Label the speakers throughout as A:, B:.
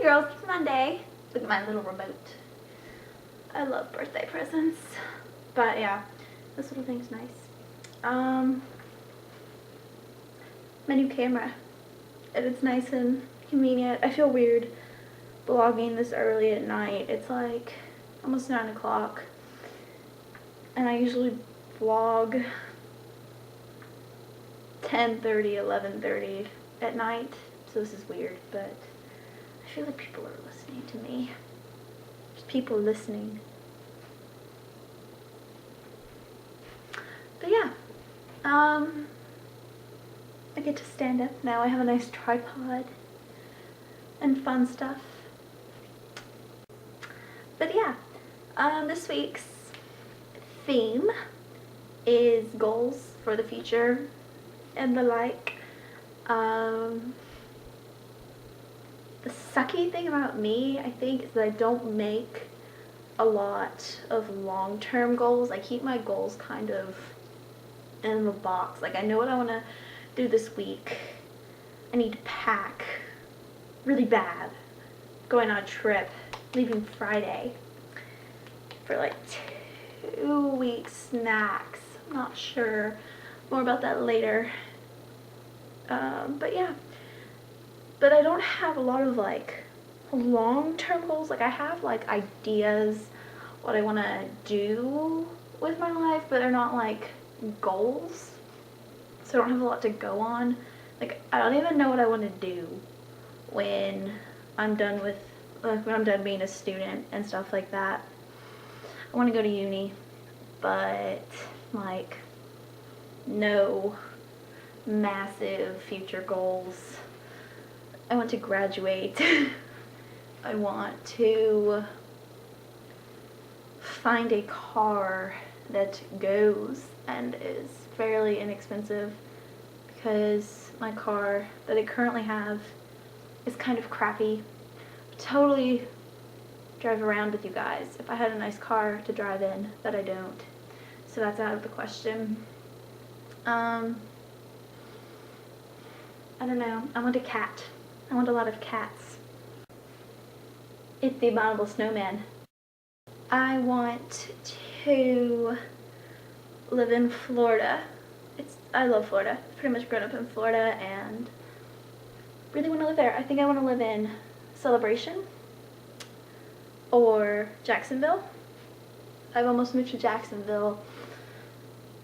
A: Hey girls, it's Monday. Look at my little remote. I love birthday presents. But yeah, this little thing's nice. My new camera. And it's nice and convenient. I feel weird vlogging this early at night. It's like almost 9 o'clock. And I usually vlog 10:30, 11:30 at night. So this is weird, but I feel like people are listening to me. There's people listening. But yeah, I get to stand up now. I have a nice tripod and fun stuff. But yeah, this week's theme is goals for the future and the like. The sucky thing about me, I think, is that I don't make a lot of long-term goals. I keep my goals kind of in the box. Like, I know what I want to do this week. I need to pack really bad. Going on a trip, leaving Friday for like 2 weeks max. I'm not sure. More about that later. But yeah. But I don't have a lot of like long-term goals. Like, I have like ideas what I want to do with my life, but they're not like goals. So I don't have a lot to go on. Like, I don't even know what I want to do when I'm done with when I'm done being a student and stuff like that. I want to go to uni, but like no massive future goals. I want to graduate. I want to find a car that goes and is fairly inexpensive, because my car that I currently have is kind of crappy. Totally drive around with you guys if I had a nice car to drive in, that I don't. So that's out of the question. I don't know. I want a cat. I want a lot of cats. It's the Abominable Snowman. I want to live in Florida. I love Florida. I've pretty much grown up in Florida and really want to live there. I think I want to live in Celebration or Jacksonville. I've almost moved to Jacksonville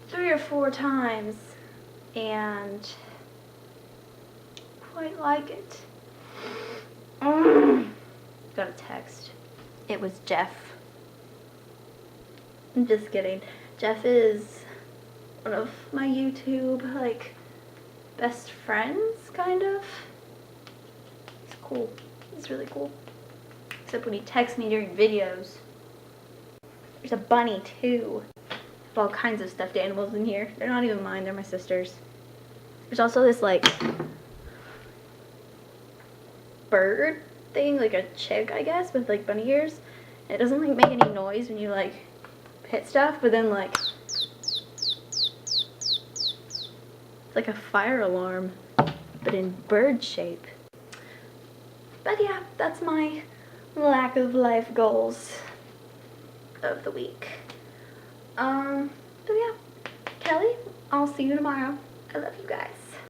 A: 3 or 4 times and quite like it. Got a text. It was Jeff. I'm just kidding. Jeff is one of my YouTube, like, best friends, kind of. He's cool. He's really cool. Except when he texts me during videos. There's a bunny, too. I have all kinds of stuffed animals in here. They're not even mine. They're my sister's. There's also this, like, bird thing, like a chick, I guess, with like bunny ears. And it doesn't like make any noise when you like hit stuff, but then like it's like a fire alarm, but in bird shape. But yeah, that's my lack of life goals of the week. But yeah, Kelly, I'll see you tomorrow. I love you guys.